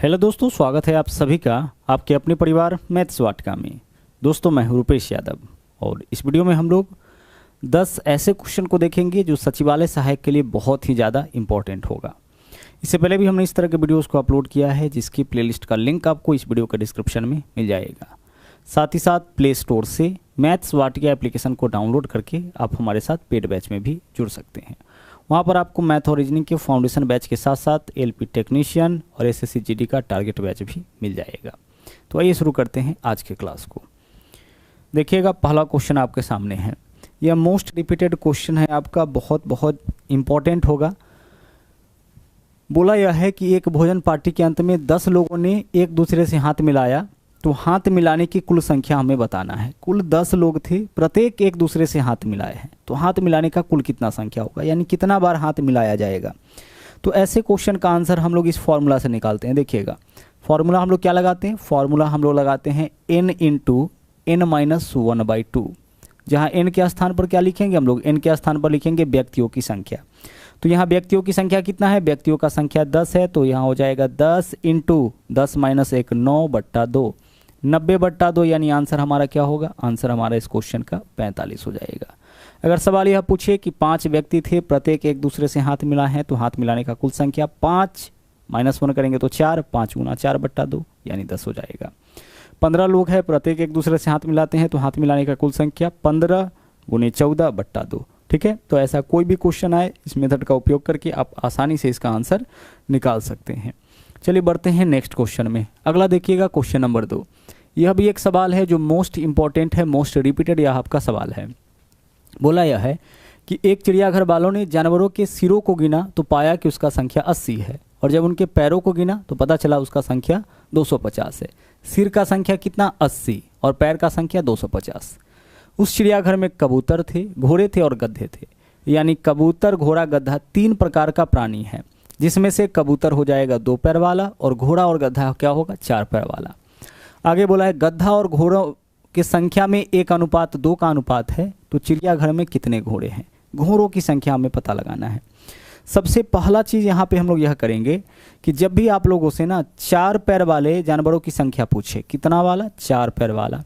Hello दोस्तों, स्वागत है आप सभी का आपके अपने परिवार मैथ्स वाटिका में। दोस्तों मैं हूं रूपेश यादव और इस वीडियो में हम लोग 10 ऐसे क्वेश्चन को देखेंगे जो सचिवालय सहायक के लिए बहुत ही ज़्यादा इंपॉर्टेंट होगा। इससे पहले भी हमने इस तरह के वीडियोस को अपलोड किया है जिसकी प्लेलिस्ट का लिंक आपको इस वीडियो के डिस्क्रिप्शन में मिल जाएगा। साथ ही साथ प्ले स्टोर से मैथ्स वाटिका एप्लीकेशन को डाउनलोड करके आप हमारे साथ पेड बैच में भी जुड़ सकते हैं। वहाँ पर आपको मैथ और रीजनिंग के फाउंडेशन बैच के साथ साथ एलपी टेक्नीशियन और एसएससी जीडी का टारगेट बैच भी मिल जाएगा। तो आइए शुरू करते हैं आज के क्लास को। देखिएगा, पहला क्वेश्चन आपके सामने है। यह मोस्ट रिपीटेड क्वेश्चन है आपका, बहुत इम्पॉर्टेंट होगा। बोला यह है कि एक भोजन पार्टी के अंत में 10 लोगों ने एक दूसरे से हाथ मिलाया, तो हाथ मिलाने की कुल संख्या हमें बताना है। कुल 10 लोग थे, प्रत्येक एक दूसरे से हाथ मिलाए हैं, तो हाथ मिलाने का कुल कितना संख्या होगा, यानी कितना बार हाथ मिलाया जाएगा। तो ऐसे क्वेश्चन का आंसर हम लोग इस फॉर्मूला से निकालते हैं। देखिएगा, फॉर्मूला हम लोग क्या लगाते हैं, फॉर्मूला हम लोग लगाते हैं n इंटू n माइनस 1/2। जहाँ n के स्थान पर क्या लिखेंगे हम लोग, n के स्थान पर लिखेंगे व्यक्तियों की संख्या। तो यहाँ व्यक्तियों की संख्या कितना है, व्यक्तियों का संख्या 10 है, तो यहाँ हो जाएगा 10 इंटू 10 माइनस 1 9/2, 90/2, यानी आंसर हमारा क्या होगा, आंसर हमारा इस क्वेश्चन का 45 हो जाएगा। अगर सवाल यह पूछे कि 5 व्यक्ति थे, प्रत्येक एक दूसरे से हाथ मिलाए हैं, तो हाथ मिलाने का कुल संख्या 5 -1 करेंगे तो 4, 5 गुना 4/2 यानी 10 हो जाएगा। 15 लोग हैं, प्रत्येक एक दूसरे से हाथ मिलाते हैं, तो हाथ मिलाने का कुल संख्या 15 गुने 14/2। ठीक है, तो ऐसा कोई भी क्वेश्चन आए इस मेथड का उपयोग करके आप आसानी से इसका आंसर निकाल सकते हैं। चलिए बढ़ते हैं नेक्स्ट क्वेश्चन में। अगला देखिएगा, क्वेश्चन नंबर 2। यह भी एक सवाल है जो मोस्ट इंपॉर्टेंट है, मोस्ट रिपीटेड यह आपका सवाल है। बोला यह है कि एक चिड़ियाघर वालों ने जानवरों के सिरों को गिना तो पाया कि उसका संख्या 80 है, और जब उनके पैरों को गिना तो पता चला उसका संख्या 250 है। सिर का संख्या कितना, 80, और पैर का संख्या 250। उस चिड़ियाघर में कबूतर थे, घोड़े थे और गधे थे, यानी कबूतर, घोड़ा, गधा 3 प्रकार का प्राणी है, जिसमें से कबूतर हो जाएगा 2 पैर वाला और घोड़ा और गधा क्या होगा, 4 पैर वाला। आगे बोला है गधा और घोड़ों की संख्या में 1:2 का अनुपात है, तो चिड़ियाघर में कितने घोड़े हैं। घोड़ों की संख्या हमें पता लगाना है। सबसे पहला चीज़ यहाँ पे हम लोग यह करेंगे कि जब भी आप लोगों से ना 4 पैर वाले जानवरों की संख्या पूछे, कितना वाला, 4 पैर वाला,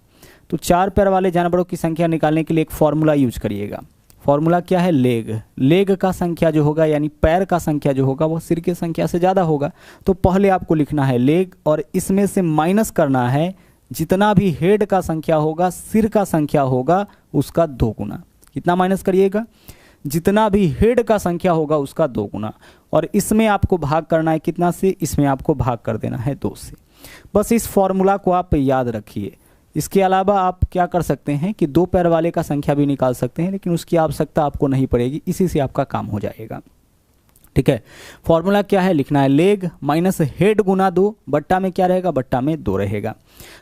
तो 4 पैर वाले जानवरों की संख्या निकालने के लिए एक फॉर्मूला यूज करिएगा। फॉर्मूला क्या है, लेग। लेग का संख्या जो होगा, यानी पैर का संख्या जो होगा, वो सिर की संख्या से ज़्यादा होगा। तो पहले आपको लिखना है लेग, और इसमें से माइनस करना है जितना भी हेड का संख्या होगा, सिर का संख्या होगा, उसका 2 गुना। कितना माइनस करिएगा, जितना भी हेड का संख्या होगा उसका 2 गुना, और इसमें आपको भाग करना है कितना से, इसमें आपको भाग कर देना है 2 से। बस इस फॉर्मूला को आप याद रखिए। इसके अलावा आप क्या कर सकते हैं कि 2 पैर वाले का संख्या भी निकाल सकते हैं, लेकिन उसकी आवश्यकता आपको नहीं पड़ेगी, इसी से आपका काम हो जाएगा। ठीक है, फॉर्मूला क्या है, लिखना है लेग माइनस हेड गुना 2, बट्टा में क्या रहेगा, बट्टा में 2 रहेगा।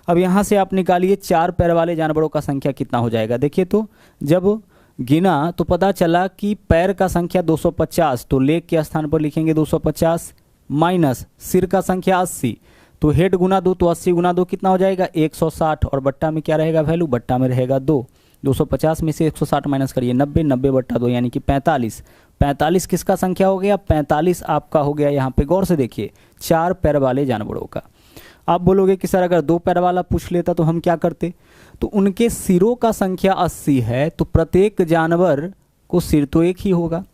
अब यहाँ से आप निकालिए 4 पैर वाले जानवरों का संख्या कितना हो जाएगा। देखिए, तो जब गिना तो पता चला कि पैर का संख्या 250, तो लेग के स्थान पर लिखेंगे 250, माइनस सिर का संख्या 80, तो हेड गुना 2, तो 80 गुना 2 कितना हो जाएगा, 160, और बट्टा में क्या रहेगा वैल्यू, बट्टा में रहेगा 2। 250 में से 160 माइनस करिए 90, 90/2 यानी कि 45। 45 किसका संख्या हो गया, 45 आपका हो गया। यहाँ पे गौर से देखिए, 4 पैर वाले जानवरों का। आप बोलोगे कि सर अगर 2 पैर वाला पूछ लेता तो हम क्या करते, तो उनके सिरों का संख्या 80 है, तो प्रत्येक जानवर को सिर तो एक ही होगा।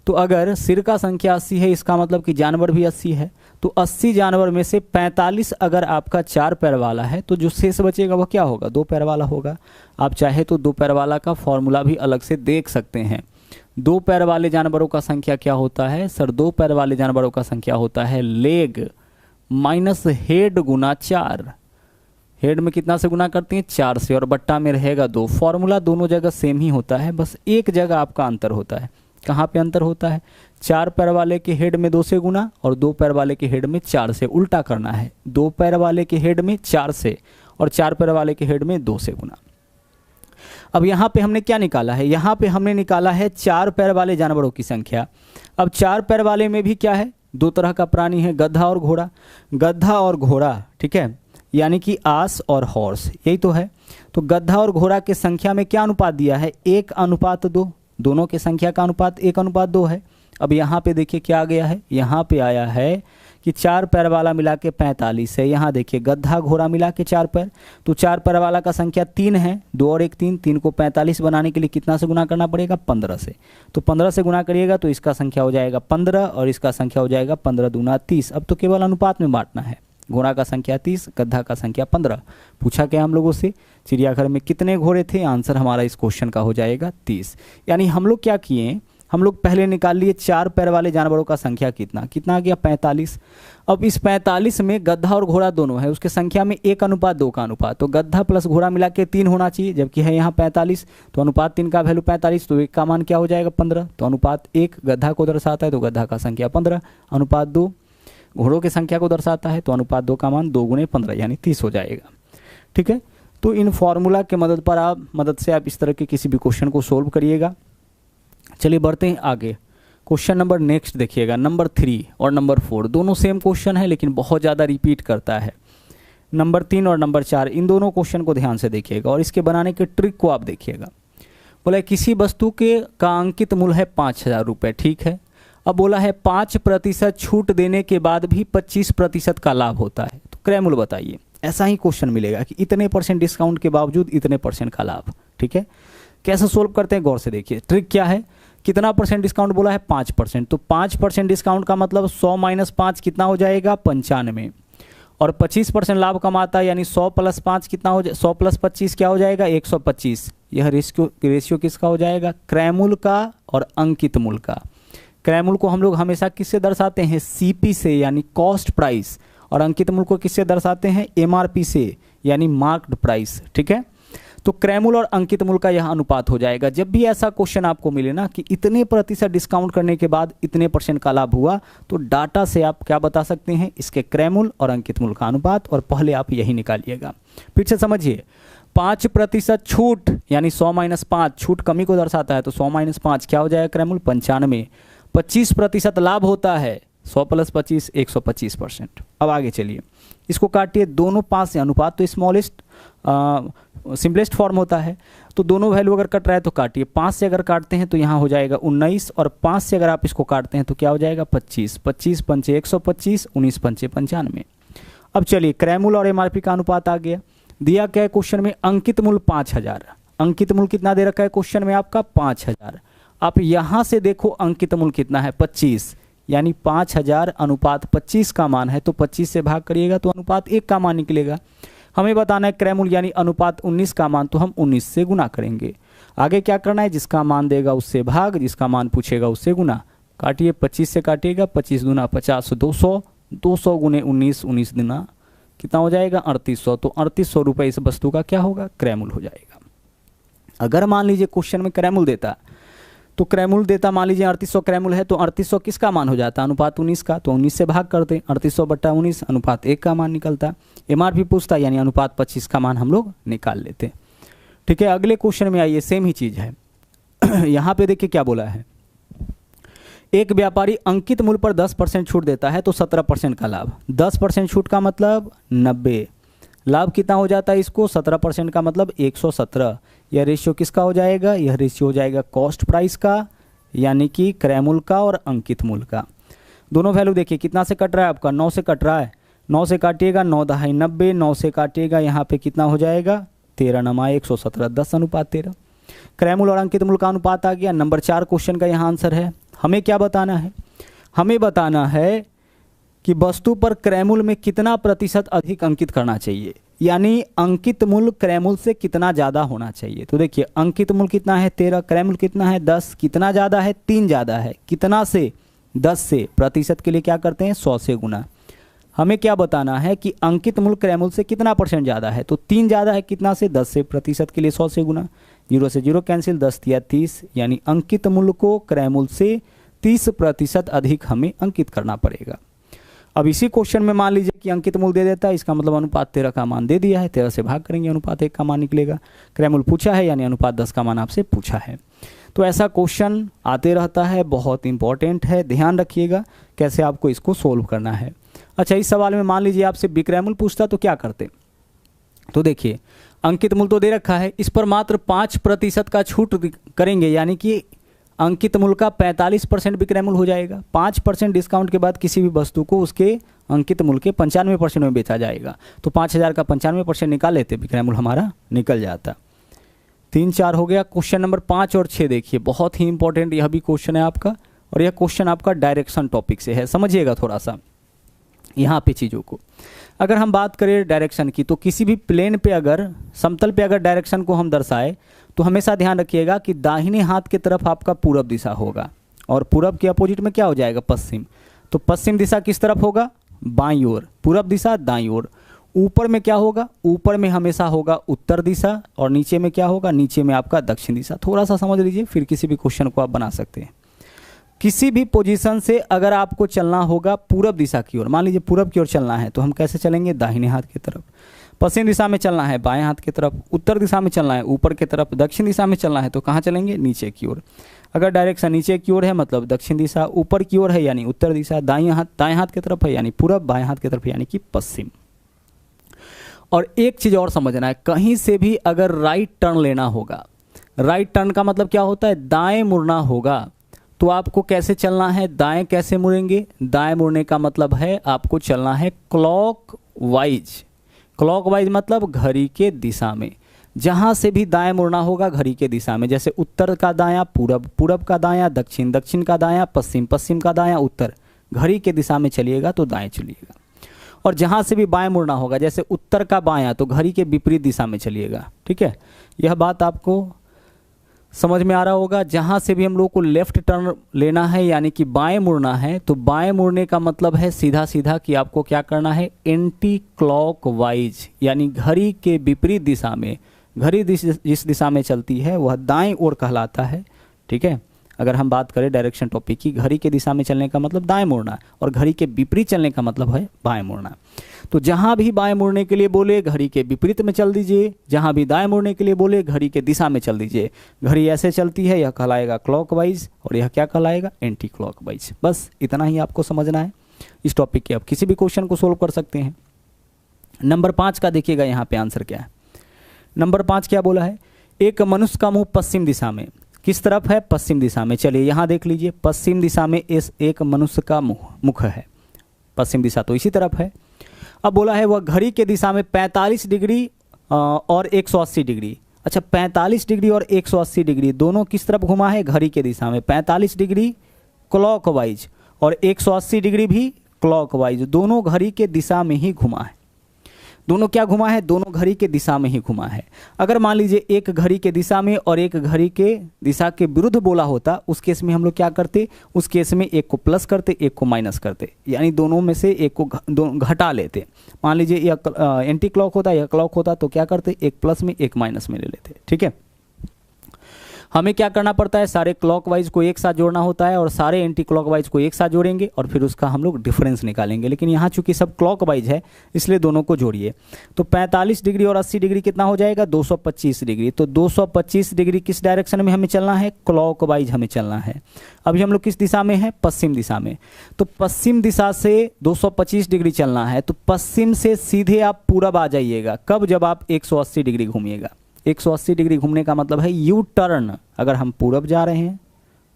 तो अगर सिर का संख्या 80 है, इसका मतलब कि जानवर भी 80 है, तो 80 जानवर में से 45 अगर आपका 4 पैर वाला है, तो जो शेष बचेगा वह क्या होगा, 2 पैर वाला होगा। आप चाहे तो 2 पैर वाला का फॉर्मूला भी अलग से देख सकते हैं। 2 पैर वाले जानवरों का संख्या क्या होता है सर, 2 पैर वाले जानवरों का संख्या होता है लेग माइनस हेड गुना 4। हेड में कितना से गुना करते हैं, 4 से, और बट्टा में रहेगा 2। फॉर्मूला दोनों जगह सेम ही होता है, बस एक जगह आपका अंतर होता है। कहाँ पे अंतर होता है, 4 पैर वाले के हेड में 2 से गुना, और 2 पैर वाले के हेड में 4 से। उल्टा करना है, 2 पैर वाले के हेड में 4 से, और 4 पैर वाले के हेड में 2 से गुना। अब यहाँ पे हमने क्या निकाला है, यहाँ पे हमने निकाला है 4 पैर वाले जानवरों की संख्या। अब 4 पैर वाले में भी क्या है, 2 तरह का प्राणी है, गधा और घोड़ा। गधा और घोड़ा, ठीक है, यानी कि आस और हॉर्स, यही तो है। तो गधा और घोड़ा के संख्या में क्या अनुपात दिया है, 1:2। दोनों के संख्या का अनुपात 1:2 है। अब यहाँ पे देखिए क्या आ गया है, यहाँ पे आया है कि 4 पैर वाला मिला के 45 है। यहाँ देखिए गधा घोड़ा मिला के 4 पैर, तो 4 पैर वाला का संख्या 3 है, 2 और 1 3, 3 को 45 बनाने के लिए कितना से गुना करना पड़ेगा? 15 से। तो 15 से गुना करिएगा तो इसका संख्या हो जाएगा 15 और इसका संख्या हो जाएगा 15 दूना 30। अब तो केवल अनुपात में बांटना है। घोड़ा का संख्या 30, गधा का संख्या 15। पूछा क्या हम लोगों से? चिड़ियाघर में कितने घोड़े थे? आंसर हमारा इस क्वेश्चन का हो जाएगा 30। यानी हम लोग क्या किए, हम लोग पहले निकाल लिए 4 पैर वाले जानवरों का संख्या कितना आ गया? 45। अब इस 45 में गधा और घोड़ा दोनों है, उसके संख्या में 1:2 का अनुपात, तो गधा प्लस घोड़ा मिला के 3 होना चाहिए, जबकि है यहाँ 45, तो अनुपात 3 का वैल्यू 45, तो 1 का मान क्या हो जाएगा? 15। तो अनुपात 1 गधा को दर्शाता है तो गधा का संख्या 15, अनुपात 2 घोड़ों की संख्या को दर्शाता है तो अनुपात 2 का मान 2 × 15 यानी 30 हो जाएगा। ठीक है, तो इन फॉर्मूला के मदद से आप इस तरह के किसी भी क्वेश्चन को सोल्व करिएगा। चलिए बढ़ते हैं आगे। क्वेश्चन नंबर नेक्स्ट देखिएगा, नंबर 3 और नंबर 4 दोनों सेम क्वेश्चन है लेकिन बहुत ज़्यादा रिपीट करता है। नंबर 3 और नंबर 4 इन दोनों क्वेश्चन को ध्यान से देखिएगा और इसके बनाने के ट्रिक को आप देखिएगा। बोला किसी वस्तु का अंकित मूल्य है 5,000 रुपये, ठीक है। अब बोला है 5% छूट देने के बाद भी 25% का लाभ होता है, तो क्रय मूल्य बताइए। ऐसा ही क्वेश्चन मिलेगा कि इतने % डिस्काउंट के बावजूद इतने % का लाभ। ठीक है, कैसे सोल्व करते हैं गौर से देखिए। ट्रिक क्या है, कितना % डिस्काउंट बोला है? 5%, तो 5% डिस्काउंट का मतलब 100 - 5 कितना हो जाएगा? 95। और 25% लाभ कमाता है यानी 100 + 5 कितना हो जाए? 100 + 25 क्या हो जाएगा? 125। यह रेशियो किसका हो जाएगा? क्रय मूल्य का और अंकित मूल्य का। क्रय मूल्य को हम लोग हमेशा किससे दर्शाते हैं? CP से यानी कॉस्ट प्राइस, और अंकित मूल्य को किससे दर्शाते हैं? MRP से यानी मार्क्ड प्राइस। ठीक है, तो क्रय मूल्य और अंकित मूल्य का यह अनुपात हो जाएगा। जब भी ऐसा क्वेश्चन आपको मिले ना कि इतने % डिस्काउंट करने के बाद इतने % का लाभ हुआ, तो डाटा से आप क्या बता सकते हैं? इसके क्रय मूल्य और अंकित मूल्य का अनुपात, और पहले आप यही निकालिएगा। फिर से समझिए, 5% छूट यानी 100 - 5 छूट कमी को दर्शाता है, तो 100 - 5 क्या हो जाएगा? क्रय मूल्य 95। 25% लाभ होता है, 100 + 25 125%। अब आगे चलिए, इसको काटिए, दोनों 5 से अनुपात तो स्मॉलेस्ट सिंपलेस्ट फॉर्म होता है, तो दोनों वैल्यू अगर कट रहा है तो काटिए। 5 से अगर काटते हैं तो यहाँ हो जाएगा 19, और 5 से अगर आप इसको काटते हैं तो क्या हो जाएगा? 25। 25 × 5 = 125, 19 × 5 = 95। अब चलिए, क्रय मूल्य और MRP का अनुपात आ गया। दिया क्या है क्वेश्चन में? अंकित मूल्य 5,000। अंकित मूल्य कितना दे रखा है क्वेश्चन में आपका? 5,000। आप यहाँ से देखो अंकित मूल्य कितना है? 25, यानी 5,000 अनुपात 25 का मान है, तो 25 से भाग करिएगा तो अनुपात 1 का मान निकलेगा। हमें बताना है क्रय मूल्य यानी अनुपात 19 का मान, तो हम 19 से गुना करेंगे। आगे क्या करना है? जिसका मान देगा उससे भाग, जिसका मान पूछेगा उससे गुना। काटिए, 25 से काटिएगा, 25 दूना 50, 200, 200 × 19, 19 दूना कितना हो जाएगा? 3800। तो 3800 रुपये इस वस्तु का क्या होगा? क्रय मूल्य हो जाएगा। अगर मान लीजिए क्वेश्चन में क्रय मूल्य देता, तो क्रय मूल्य देता, मान लीजिए 3800 क्रय मूल्य है, तो 3800 किसका मान हो जाता? अनुपात 19 का, तो 19 से भाग करते, 3800/19 अनुपात 1 का मान निकलता। MRP पूछता यानी अनुपात 25 का मान हम लोग निकाल लेते। ठीक है, अगले क्वेश्चन में आइए, सेम ही चीज़ है। यहाँ पे देखिए क्या बोला है, एक व्यापारी अंकित मूल्य पर 10% छूट देता है तो 17% का लाभ। 10% छूट का मतलब 90, लाभ कितना हो जाता है इसको? 17% का मतलब 117। यह रेशियो किसका हो जाएगा? यह रेशियो हो जाएगा कॉस्ट प्राइस का, यानी कि क्रय मूल्य का और अंकित मूल्य का। दोनों वैल्यू देखिए कितना से कट रहा है आपका? 9 से कट रहा है। 9 से काटिएगा 9 दहाई 90, 9 से काटिएगा यहाँ पे कितना हो जाएगा? 13 × 117, 10:13। क्रय मूल्य और अंकित मूल्य का अनुपात आ गया। नंबर 4 क्वेश्चन का यहाँ आंसर है। हमें क्या बताना है? हमें बताना है कि वस्तु पर क्रय मूल्य में कितना % अधिक अंकित करना चाहिए, यानी अंकित मूल्य क्रय मूल्य से कितना ज़्यादा होना चाहिए। तो देखिए, अंकित मूल्य कितना है? 13, क्रय मूल्य कितना है? 10। कितना ज़्यादा है? 3 ज़्यादा है। कितना से? 10 से। प्रतिशत के लिए क्या करते हैं? 100 से गुना। हमें क्या बताना है कि अंकित मूल्य क्रय मूल्य से कितना % ज़्यादा है, तो 3 ज़्यादा है। कितना से? 10 से। प्रतिशत के लिए 100 से गुना। 0 से 0 कैंसिल, 10 × 30, यानी अंकित मूल्य को क्रय मूल्य से 30% अधिक हमें अंकित करना पड़ेगा। अब इसी क्वेश्चन में मान लीजिए कि अंकित मूल्य दे देता है, इसका मतलब अनुपात 13 का मान दे दिया है, 13 से भाग करेंगे, अनुपात 1 का मान निकलेगा। क्रय मूल्य पूछा है यानी अनुपात 10 का मान आपसे पूछा है। तो ऐसा क्वेश्चन आते रहता है, बहुत इंपॉर्टेंट है, ध्यान रखिएगा कैसे आपको इसको सोल्व करना है। अच्छा, इस सवाल में मान लीजिए आपसे विक्रय मूल्य पूछता तो क्या करते? तो देखिए, अंकित मूल्य तो दे रखा है, इस पर मात्र 5% का छूट करेंगे, यानी कि अंकित मूल्य का 45% विक्रय मूल्य हो जाएगा। 5% डिस्काउंट के बाद किसी भी वस्तु को उसके अंकित मूल्य के 95% में बेचा जाएगा। तो 5,000 का 95% निकाल लेते, विक्रय मूल्य हमारा निकल जाता। 3-4 हो गया। क्वेश्चन नंबर 5 और 6 देखिए, बहुत ही इंपॉर्टेंट यह भी क्वेश्चन है आपका, और यह क्वेश्चन आपका डायरेक्शन टॉपिक से है, समझिएगा थोड़ा सा यहाँ पे चीज़ों को। अगर हम बात करें डायरेक्शन की, तो किसी भी प्लेन पे अगर, समतल पे अगर डायरेक्शन को हम दर्शाए तो हमेशा ध्यान रखिएगा कि दाहिने हाथ की तरफ आपका पूरब दिशा होगा, और पूरब के अपोजिट में क्या हो जाएगा, पश्चिम। तो पश्चिम दिशा किस तरफ होगा, बाईं ओर, पूरब दिशा दाईं ओर। ऊपर में क्या होगा, ऊपर में हमेशा होगा उत्तर दिशा, और नीचे में क्या होगा, नीचे में आपका दक्षिण दिशा। थोड़ा सा समझ लीजिए, फिर किसी भी क्वेश्चन को आप बना सकते हैं। किसी भी पोजीशन से अगर आपको चलना होगा पूरब दिशा की ओर, मान लीजिए पूरब की ओर चलना है, तो हम कैसे चलेंगे, दाहिने हाथ की तरफ। पश्चिम दिशा में चलना है, बाएं हाथ की तरफ। उत्तर दिशा में चलना है, ऊपर की तरफ। दक्षिण दिशा में चलना है, तो कहाँ चलेंगे, नीचे की ओर। अगर डायरेक्शन नीचे की ओर है मतलब दक्षिण दिशा, ऊपर की ओर है यानी उत्तर दिशा, दाएं हाथ की तरफ है यानी पूरब, बाएं हाथ की तरफ यानी कि पश्चिम। और एक चीज़ और समझना है, कहीं से भी अगर राइट टर्न लेना होगा, राइट टर्न का मतलब क्या होता है, दाएं मुड़ना होगा, तो आपको कैसे चलना है, दाएं कैसे मुड़ेंगे, दाएं मुड़ने का मतलब है आपको चलना है क्लॉक वाइज। क्लॉक वाइज मतलब घड़ी के दिशा में, जहां से भी दाएं मुड़ना होगा घड़ी के दिशा में। जैसे उत्तर का दायां पूरब, पूरब का दायां दक्षिण, दक्षिण का दायां पश्चिम, पश्चिम का दायां उत्तर। घड़ी के दिशा में चलिएगा तो दाएं चलिएगा। और जहां से भी बाएं मुड़ना होगा, जैसे उत्तर का बायां, तो घड़ी के विपरीत दिशा में चलिएगा। ठीक है, यह बात आपको समझ में आ रहा होगा। जहाँ से भी हम लोग को लेफ्ट टर्न लेना है यानी कि बाएं मुड़ना है, तो बाएं मुड़ने का मतलब है सीधा सीधा कि आपको क्या करना है, एंटी क्लॉक वाइज, यानी घड़ी के विपरीत दिशा में। घड़ी जिस दिशा में चलती है वह दाएं ओर कहलाता है। ठीक है, अगर हम बात करें डायरेक्शन टॉपिक की, घड़ी के दिशा में चलने का मतलब दाएं मुड़ना, और घड़ी के विपरीत चलने का मतलब है बाएं मुड़ना। तो जहां भी बाएं मुड़ने के लिए बोले घड़ी के विपरीत में चल दीजिए, जहां भी दाएं मुड़ने के लिए बोले घड़ी के दिशा में चल दीजिए। घड़ी ऐसे चलती है, यह कहलाएगा क्लॉकवाइज, और यह क्या कहलाएगा, एंटी क्लॉकवाइज। बस इतना ही आपको समझना है इस टॉपिक के। आप किसी भी क्वेश्चन को सोल्व कर सकते हैं। नंबर 5 का देखिएगा यहाँ पे आंसर क्या है। नंबर 5 क्या बोला है, एक मनुष्य का मुंह पश्चिम दिशा में, किस तरफ है, पश्चिम दिशा में। चलिए यहाँ देख लीजिए, पश्चिम दिशा में इस एक मनुष्य का मुख है, पश्चिम दिशा तो इसी तरफ है। अब बोला है वह घड़ी के दिशा में 45 डिग्री और 180 डिग्री। अच्छा, 45 डिग्री और 180 डिग्री दोनों किस तरफ घुमा है, घड़ी के दिशा में। 45 डिग्री क्लॉकवाइज और 180 डिग्री भी क्लॉकवाइज, दोनों घड़ी के दिशा में ही घुमा है। दोनों क्या घुमा है, दोनों घड़ी के दिशा में ही घुमा है। अगर मान लीजिए एक घड़ी के दिशा में और एक घड़ी के दिशा के विरुद्ध बोला होता, उस केस में हम लोग क्या करते, उस केस में एक को प्लस करते, एक को माइनस करते, यानी दोनों में से एक को घटा लेते। मान लीजिए यह एंटी क्लॉक होता, यह क्लॉक होता, तो क्या करते, एक प्लस में एक माइनस में ले लेते। ठीक है, हमें क्या करना पड़ता है, सारे क्लॉकवाइज को एक साथ जोड़ना होता है और सारे एंटी क्लॉकवाइज को एक साथ जोड़ेंगे और फिर उसका हम लोग डिफरेंस निकालेंगे। लेकिन यहाँ चूंकि सब क्लॉकवाइज है इसलिए दोनों को जोड़िए। तो 45 डिग्री और 80 डिग्री कितना हो जाएगा, 225 डिग्री। तो 225 डिग्री किस डायरेक्शन में हमें चलना है, क्लॉकवाइज हमें चलना है। अभी हम लोग किस दिशा में हैं, पश्चिम दिशा में। तो पश्चिम दिशा से 225 डिग्री चलना है, तो पश्चिम से सीधे आप पूरब आ जाइएगा। कब, जब आप 180 डिग्री घूमिएगा। 180 डिग्री घूमने का मतलब है यू टर्न, अगर हम पूरब जा रहे हैं,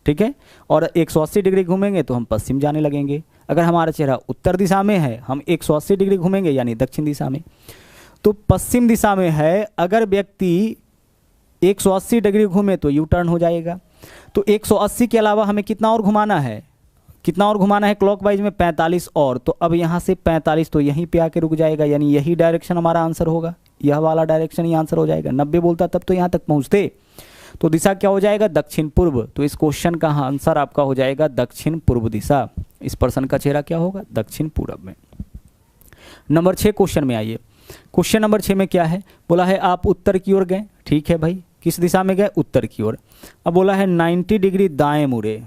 ठीक है, और 180 डिग्री घूमेंगे तो हम पश्चिम जाने लगेंगे। अगर हमारा चेहरा उत्तर दिशा में है, हम 180 डिग्री घूमेंगे यानी दक्षिण दिशा में। तो पश्चिम दिशा में है, अगर व्यक्ति 180 डिग्री घूमे तो यू टर्न हो जाएगा। तो 180 के अलावा हमें कितना और घुमाना है, कितना और घुमाना है क्लॉकवाइज में, 45 और। तो अब यहाँ से 45 तो यहीं पे आके रुक जाएगा, यानी यही डायरेक्शन हमारा आंसर होगा, यह वाला डायरेक्शन ही आंसर हो जाएगा। 90 बोलता तब तो यहाँ तक पहुँचते। तो दिशा क्या हो जाएगा, दक्षिण पूर्व। तो इस क्वेश्चन का आंसर आपका हो जाएगा दक्षिण पूर्व दिशा। इस पर्सन का चेहरा क्या होगा, दक्षिण पूर्व में। नंबर 6 क्वेश्चन में आइए। क्वेश्चन नंबर 6 में क्या है, बोला है आप उत्तर की ओर गए। ठीक है भाई, किस दिशा में गए, उत्तर की ओर। अब बोला है 90 डिग्री दाएं मुड़े।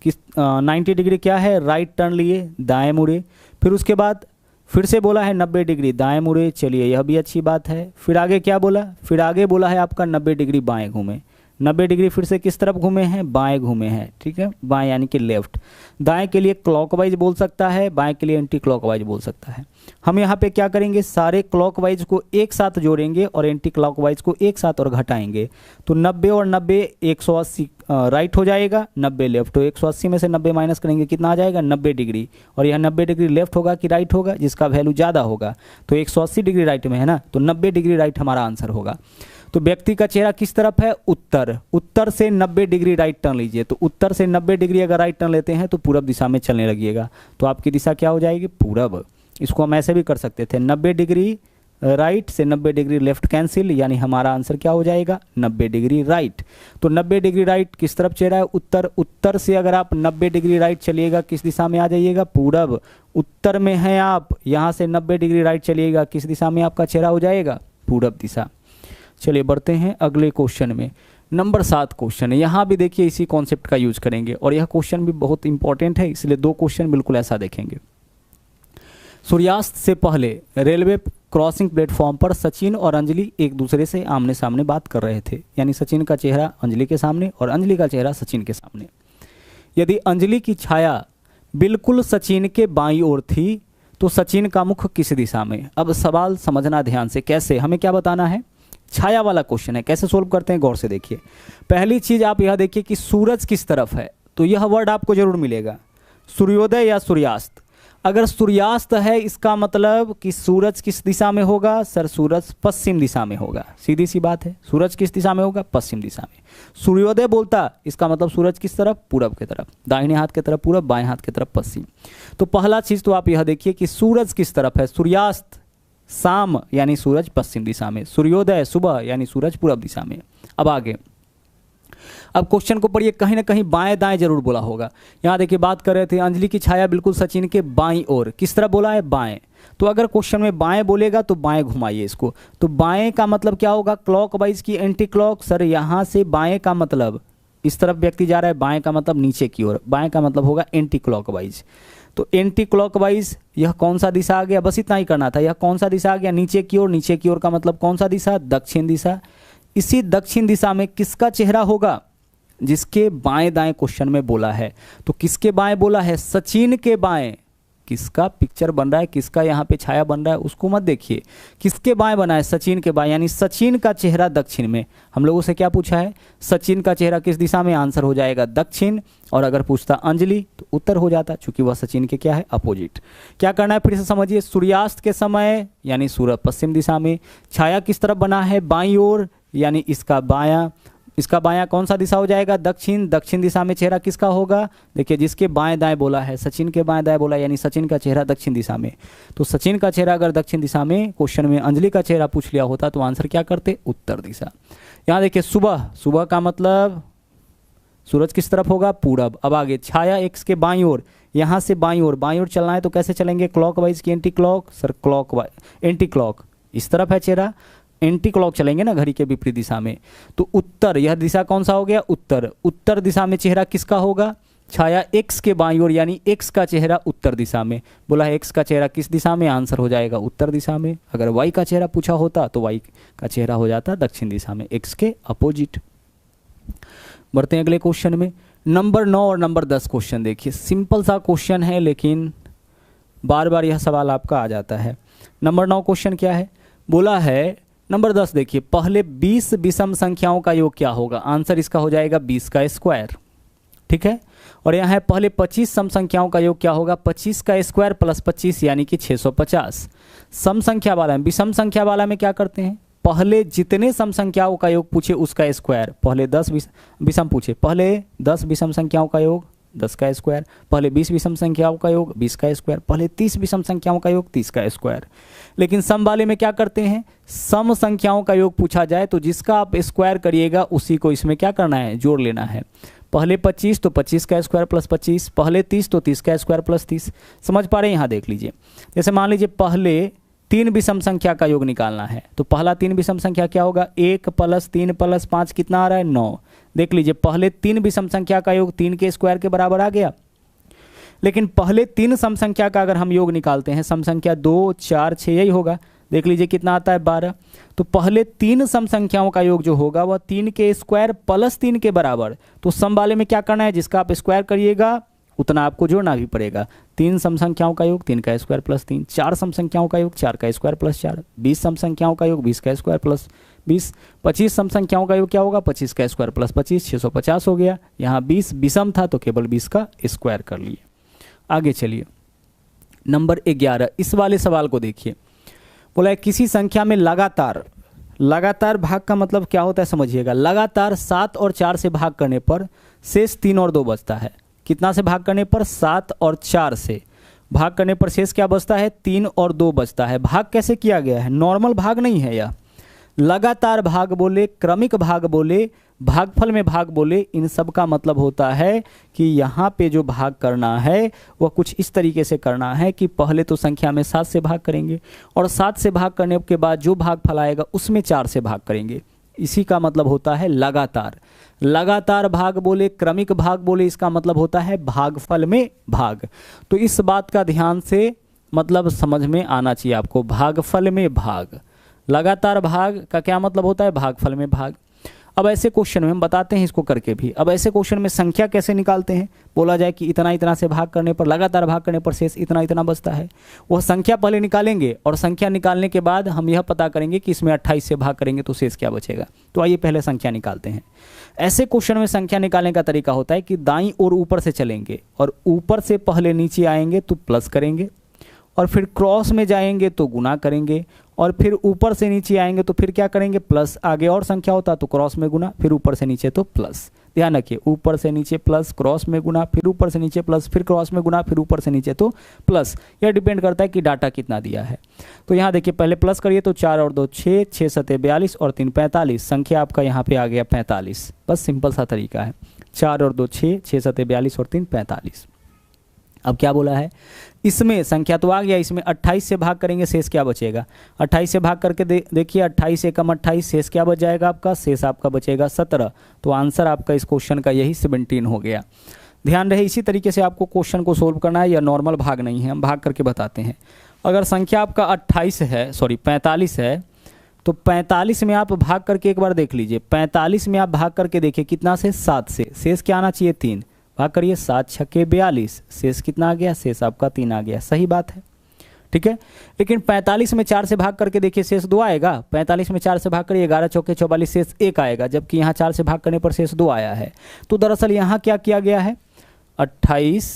किस 90 डिग्री क्या है, राइट टर्न लिए, दाएं मुड़े। फिर उसके बाद फिर से बोला है 90 डिग्री दाएं मुड़े। चलिए यह भी अच्छी बात है। फिर आगे क्या बोला, फिर आगे बोला है आपका 90 डिग्री बाएं घूमे। 90 डिग्री फिर से किस तरफ घूमे हैं, बाएं घूमे हैं, ठीक है, बाएं यानी कि लेफ्ट। दाएं के लिए क्लॉकवाइज बोल सकता है, बाएं के लिए एंटी क्लॉकवाइज बोल सकता है। हम यहाँ पे क्या करेंगे, सारे क्लॉकवाइज को एक साथ जोड़ेंगे और एंटी क्लॉकवाइज को एक साथ और घटाएंगे। तो 90 और 90 180 राइट हो जाएगा, 90 लेफ्ट। तो 180 में से 90 माइनस करेंगे, कितना आ जाएगा, 90 डिग्री। और यह 90 डिग्री लेफ्ट होगा कि राइट होगा, जिसका वैल्यू ज़्यादा होगा। तो 180 डिग्री राइट में है ना, तो 90 डिग्री राइट हमारा आंसर होगा। तो व्यक्ति का चेहरा किस तरफ है, उत्तर। उत्तर से 90 डिग्री राइट टर्न लीजिए। तो उत्तर से 90 डिग्री अगर राइट टर्न लेते हैं तो पूरब दिशा में चलने लगिएगा। तो आपकी दिशा क्या हो जाएगी, पूरब। इसको हम ऐसे भी कर सकते थे, 90 डिग्री राइट से 90 डिग्री लेफ्ट कैंसिल, यानी हमारा आंसर क्या हो जाएगा, 90 डिग्री राइट। तो 90 डिग्री राइट किस तरफ चेहरा है, उत्तर। उत्तर से अगर आप 90 डिग्री राइट चलिएगा, किस दिशा में आ जाइएगा, पूरब। उत्तर में हैं आप, यहाँ से 90 डिग्री राइट चलिएगा, किस दिशा में आपका चेहरा हो जाएगा, पूरब दिशा। चलिए बढ़ते हैं अगले क्वेश्चन में। नंबर 7 क्वेश्चन है। यहाँ भी देखिए इसी कॉन्सेप्ट का यूज करेंगे और यह क्वेश्चन भी बहुत इंपॉर्टेंट है, इसलिए 2 क्वेश्चन बिल्कुल ऐसा देखेंगे। सूर्यास्त से पहले रेलवे क्रॉसिंग प्लेटफॉर्म पर सचिन और अंजलि एक दूसरे से आमने सामने बात कर रहे थे, यानी सचिन का चेहरा अंजलि के सामने और अंजलि का चेहरा सचिन के सामने। यदि अंजलि की छाया बिल्कुल सचिन के बाईं ओर थी तो सचिन का मुख किस दिशा में। अब सवाल समझना ध्यान से, कैसे, हमें क्या बताना है, छाया वाला क्वेश्चन है। कैसे सोल्व करते हैं, गौर से देखिए। पहली चीज आप यह देखिए कि सूरज किस तरफ है, तो यह वर्ड आपको जरूर मिलेगा, सूर्योदय या सूर्यास्त। अगर सूर्यास्त है इसका मतलब कि सूरज किस दिशा में होगा, सर सूरज पश्चिम दिशा में होगा, सीधी सी बात है। सूरज किस दिशा में होगा, पश्चिम दिशा में। सूर्योदय बोलता इसका मतलब सूरज किस तरफ, पूरब की तरफ, दाहिने हाथ की तरफ पूरब, बाएं हाथ की तरफ पश्चिम। तो पहला चीज तो आप यह देखिए कि सूरज किस तरफ है, सूर्यास्त शाम यानी सूरज पश्चिम दिशा में, सूर्योदय सुबह यानी सूरज पूरब दिशा में। अब आगे, अब क्वेश्चन को पढ़िए, कहीं ना कहीं बाएं दाएं जरूर बोला होगा। यहाँ देखिए बात कर रहे थे अंजलि की छाया बिल्कुल सचिन के बाईं ओर, किस तरह बोला है, बाएं। तो अगर क्वेश्चन में बाएं बोलेगा तो बाएं घुमाइए इसको। तो बाएं का मतलब क्या होगा, क्लॉकवाइज की एंटी क्लॉक। सर यहाँ से बाएं का मतलब इस तरफ व्यक्ति जा रहा है, बाएं का मतलब नीचे की ओर, बाएं का मतलब होगा एंटी क्लॉकवाइज। तो एंटी क्लॉकवाइज यह कौन सा दिशा आ गया, बस इतना ही करना था। यह कौन सा दिशा आ गया, नीचे की ओर। नीचे की ओर का मतलब कौन सा दिशा, दक्षिण दिशा। इसी दक्षिण दिशा में किसका चेहरा होगा, जिसके बाएं दाएं क्वेश्चन में बोला है। तो किसके बाएं बोला है, सचिन के बाएं। किसका पिक्चर बन रहा है, किसका यहाँ पे छाया बन रहा है, उसको मत देखिए, किसके बाएं बना है, सचिन के बाएं, यानी सचिन का चेहरा दक्षिण में। हम लोगों से क्या पूछा है, सचिन का चेहरा किस दिशा में, आंसर हो जाएगा दक्षिण। और अगर पूछता अंजलि तो उत्तर हो जाता, चूंकि वह सचिन के क्या है, अपोजिट। क्या करना है फिर से समझिए, सूर्यास्त के समय यानी सूरज पश्चिम दिशा में, छाया किस तरफ बना है, बाईं ओर, यानी इसका बायां। इसका बायां कौन सा दिशा हो जाएगा, दक्षिण। दक्षिण दिशा में चेहरा किसका होगा, देखिए जिसके बाएं दाएं बोला है, सचिन के बाएं दाएं बोला, यानी सचिन का चेहरा दक्षिण दिशा में। तो सचिन का चेहरा अगर दक्षिण दिशा में, क्वेश्चन में अंजलि का चेहरा पूछ लिया होता तो आंसर क्या करते, उत्तर दिशा। यहाँ देखिए सुबह, सुबह का मतलब सूरज किस तरफ होगा, पूरब। अब आगे छाया एक्स के बाईं ओर, यहाँ से बाईं ओर चलना है तो कैसे चलेंगे, क्लॉकवाइज की anti clock, sir clockwise anti clock, इस तरफ है चेहरा, एंटी क्लॉक चलेंगे ना घड़ी के विपरीत दिशा में। तो उत्तर, यह दिशा कौन सा हो गया, उत्तर। उत्तर दिशा में चेहरा किसका होगा, छाया एक्स के बाईं ओर, यानी एक्स का चेहरा उत्तर दिशा में। बोला है एक्स का चेहरा किस दिशा में, आंसर हो जाएगा उत्तर दिशा में। अगर वाई का चेहरा पूछा होता तो वाई का चेहरा हो जाता दक्षिण दिशा में, एक्स के अपोजिट। बढ़ते हैं अगले क्वेश्चन में। नंबर 9 और नंबर 10 क्वेश्चन देखिए, सिंपल सा क्वेश्चन है लेकिन बार बार यह सवाल आपका आ जाता है। नंबर 9 क्वेश्चन क्या है, बोला है नंबर 10 देखिए, पहले 20 विषम संख्याओं का योग क्या होगा, आंसर इसका हो जाएगा 20 का स्क्वायर, ठीक है। और यहाँ है पहले 25 सम संख्याओं का योग क्या होगा, 25 का स्क्वायर प्लस 25 यानी कि 650। सम संख्या वाला में, विषम संख्या वाला में क्या करते हैं, पहले जितने सम संख्याओं का योग पूछे उसका स्क्वायर। पहले 10 विषम पूछे, पहले 10 विषम संख्याओं का योग 10 का स्क्वायर, पहले 20 विषम संख्याओं का योग 20 का स्क्वायर, पहले 30 विषम संख्याओं का योग 30 का स्क्वायर। लेकिन सम वाले में क्या करते हैं, सम संख्याओं का योग पूछा जाए तो जिसका आप स्क्वायर करिएगा उसी को इसमें क्या करना है, जोड़ लेना है। पहले 25 तो 25 का स्क्वायर प्लस 25, पहले 30 तो 30 का स्क्वायर प्लस 30। समझ पा रहे हैं, यहाँ देख लीजिए, जैसे मान लीजिए पहले 3 विषम संख्या का योग निकालना है तो पहला 3 विषम संख्या क्या होगा, 1 + 3 + 5 कितना आ रहा है, 9। देख लीजिए पहले 3 विषम संख्या का योग 3 के स्क्वायर के बराबर आ गया। लेकिन पहले 3 सम संख्या का अगर हम योग निकालते हैं, सम संख्या 2, 4, 6 यही होगा, देख लीजिए कितना आता है 12। तो पहले 3 सम संख्याओं का योग जो होगा वह 3 के स्क्वायर प्लस 3 के बराबर। तो सम वाले में क्या करना है, जिसका आप स्क्वायर करिएगा उतना आपको जोड़ना भी पड़ेगा। 3 सम संख्याओं का योग 3 का स्क्वायर प्लस 3, 4 सम संख्याओं का योग 4 का स्क्वायर प्लस 4, 20 सम संख्याओं का योग 20 का स्क्वायर प्लस 20, 25 सम संख्याओं का योग क्या होगा 25 का स्क्वायर प्लस 25, 650 हो गया। यहाँ 20 विषम था तो केवल 20 का स्क्वायर कर लिए। आगे चलिए नंबर 11, इस वाले सवाल को देखिए। बोला है किसी संख्या में लगातार भाग का मतलब क्या होता है समझिएगा। लगातार 7 और 4 से भाग करने पर शेष 3 और 2 बचता है। कितना से भाग करने पर, 7 और 4 से भाग करने पर शेष क्या बचता है, 3 और 2 बचता है। भाग कैसे किया गया है, नॉर्मल भाग नहीं है यह। लगातार भाग बोले, क्रमिक भाग बोले, भागफल में भाग बोले, इन सब का मतलब होता है कि यहाँ पे जो भाग करना है वह कुछ इस तरीके से करना है कि पहले तो संख्या में 7 से भाग करेंगे और 7 से भाग करने के बाद जो भागफल आएगा उसमें 4 से भाग करेंगे। इसी का मतलब होता है लगातार। लगातार भाग बोले, क्रमिक भाग बोले, इसका मतलब होता है भागफल में भाग। तो इस बात का ध्यान से मतलब समझ में आना चाहिए आपको, भागफल में भाग। लगातार भाग का क्या मतलब होता है, भागफल में भाग। अब ऐसे क्वेश्चन में हम बताते हैं इसको करके भी। अब ऐसे क्वेश्चन में संख्या कैसे निकालते हैं, बोला जाए कि इतना इतना से भाग करने पर, लगातार भाग करने पर शेष इतना इतना बचता है। वह संख्या पहले निकालेंगे और संख्या निकालने के बाद हम यह पता करेंगे कि इसमें 28 से भाग करेंगे तो शेष क्या बचेगा। तो आइए पहले संख्या निकालते हैं। ऐसे क्वेश्चन में संख्या निकालने का तरीका होता है कि दाईं ओर ऊपर से चलेंगे और ऊपर से पहले नीचे आएंगे तो प्लस करेंगे, और फिर क्रॉस में जाएंगे तो गुना करेंगे, और फिर ऊपर से नीचे आएंगे तो फिर क्या करेंगे, प्लस। आगे और संख्या होता तो क्रॉस में गुना, फिर ऊपर से नीचे तो प्लस। ध्यान रखिए, ऊपर से नीचे प्लस, क्रॉस में गुना, फिर ऊपर से नीचे प्लस, फिर क्रॉस में गुना, फिर ऊपर से नीचे तो प्लस। यह डिपेंड करता है कि डाटा कितना दिया है। तो यहाँ देखिए पहले प्लस करिए तो 4 और 2 6, 6 सते 42 और 3 45। संख्या आपका यहाँ पे आ गया 45। बस सिंपल सा तरीका है। 4 और 2 6, 6 सते 42 और 3 45। अब क्या बोला है, इसमें संख्या तो आ गया, इसमें 28 से भाग करेंगे शेष क्या बचेगा। 28 से भाग करके देखिए 28 एकम 28, शेष क्या बच जाएगा आपका, शेष आपका बचेगा 17। तो आंसर आपका इस क्वेश्चन का यही 17 हो गया। ध्यान रहे इसी तरीके से आपको क्वेश्चन को सोल्व करना है। या नॉर्मल भाग नहीं है, हम भाग करके बताते हैं। अगर संख्या आपका 45 है तो 45 में आप भाग करके एक बार देख लीजिए। 45 में आप भाग करके देखिए कितना से, 7 से। शेष क्या आना चाहिए, 3। भाग करिए 7 छक्के 42, शेष कितना आ गया, शेष आपका 3 आ गया। सही बात है, ठीक है। लेकिन 45 में 4 से भाग करके देखिए शेष 2 आएगा। 45 में 4 से भाग करिए, 11 चौके 44, शेष 1 आएगा, जबकि यहाँ 4 से भाग करने पर शेष 2 आया है। तो दरअसल यहाँ क्या किया गया है, 28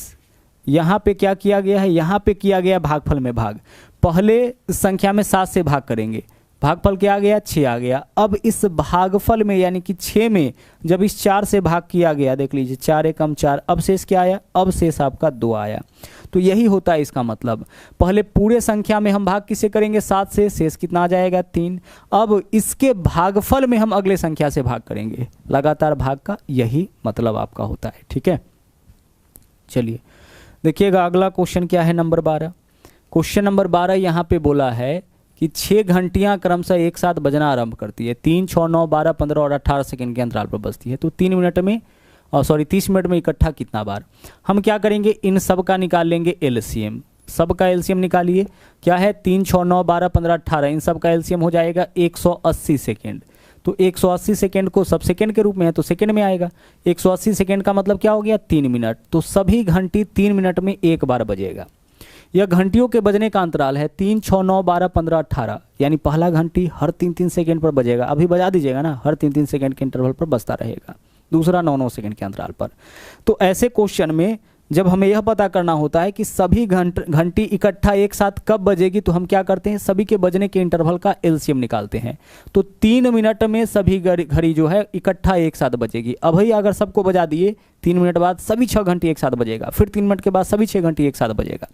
यहाँ पे क्या किया गया है, यहाँ पे किया गया भागफल में भाग। पहले संख्या में 7 से भाग करेंगे, भागफल क्या आ गया, 6 आ गया। अब इस भागफल में यानी कि 6 में जब इस 4 से भाग किया गया, देख लीजिए 4 एकम 4, अब शेष क्या आया, अब शेष आपका 2 आया। तो यही होता है इसका मतलब। पहले पूरे संख्या में हम भाग किसे करेंगे, 7 से, शेष कितना आ जाएगा, 3। अब इसके भागफल में हम अगले संख्या से भाग करेंगे। लगातार भाग का यही मतलब आपका होता है, ठीक है। चलिए देखिएगा अगला क्वेश्चन क्या है, नंबर 12। क्वेश्चन नंबर 12 यहाँ पे बोला है कि 6 घंटियां क्रमशः एक साथ बजना आरंभ करती है। 3, 6, 9, 12, 15 और 18 सेकंड के अंतराल पर बजती है। तो 30 मिनट में इकट्ठा कितना बार। हम क्या करेंगे, इन सब का निकाल लेंगे एलसीएम। सब का एलसीएम निकालिए, क्या है 3, 6, 9, 12, 15, 18, इन सब का एलसीएम हो जाएगा 180 सेकेंड। तो 180 सेकेंड को सब सेकेंड के रूप में है तो सेकेंड में आएगा। 180 सेकेंड का मतलब क्या हो गया, 3 मिनट। तो सभी घंटी 3 मिनट में एक बार बजेगा। यह घंटियों के बजने का अंतराल है 3, 6, 9, 12, 15, 18, यानी पहला घंटी हर 3-3 सेकेंड पर बजेगा। अभी बजा दीजिएगा ना, हर 3-3 सेकेंड के इंटरवल पर बजता रहेगा। दूसरा 9-9 सेकेंड के अंतराल पर। तो ऐसे क्वेश्चन में जब हमें यह पता करना होता है कि सभी घंटी इकट्ठा एक साथ कब बजेगी, तो हम क्या करते हैं, सभी के बजने के इंटरवल का एलसीएम निकालते हैं। तो 3 मिनट में सभी घड़ी जो है इकट्ठा एक साथ बजेगी। अभी अगर सबको बजा दिए 3 मिनट बाद सभी 6 घंटी एक साथ बजेगा, फिर 3 मिनट के बाद सभी 6 घंटी एक साथ बजेगा।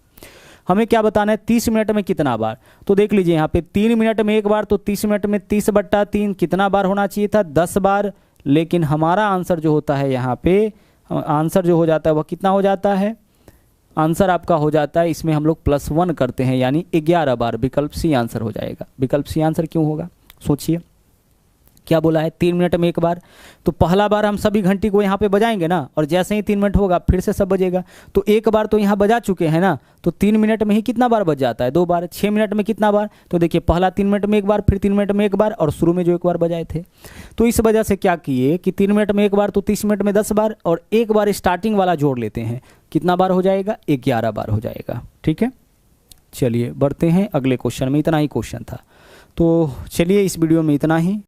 हमें क्या बताना है, 30 मिनट में कितना बार। तो देख लीजिए यहाँ पे 3 मिनट में एक बार, तो 30 मिनट में 30/3 कितना बार होना चाहिए था, 10 बार। लेकिन हमारा आंसर जो होता है यहाँ पे, आंसर जो हो जाता है वह कितना हो जाता है, आंसर आपका हो जाता है, इसमें हम लोग +1 करते हैं यानी 11 बार। विकल्प सी आंसर हो जाएगा। विकल्प सी आंसर क्यों होगा, सोचिए। क्या बोला है 3 मिनट में एक बार। तो पहला बार हम सभी घंटी को यहाँ पे बजाएंगे ना, और जैसे ही 3 मिनट होगा फिर से सब बजेगा। तो एक बार तो यहाँ बजा चुके हैं ना, तो 3 मिनट में ही कितना बार बज जाता है, 2 बार। 6 मिनट में कितना बार, तो देखिए पहला 3 मिनट में एक बार, फिर 3 मिनट में एक बार, और शुरू में जो एक बार बजाए थे। तो इस वजह से क्या किए कि 3 मिनट में एक बार तो 30 मिनट में 10 बार, और एक बार स्टार्टिंग वाला जोड़ लेते हैं, कितना बार हो जाएगा, 11 बार हो जाएगा। ठीक है, चलिए बढ़ते हैं अगले क्वेश्चन में। इतना ही क्वेश्चन था, तो चलिए इस वीडियो में इतना ही।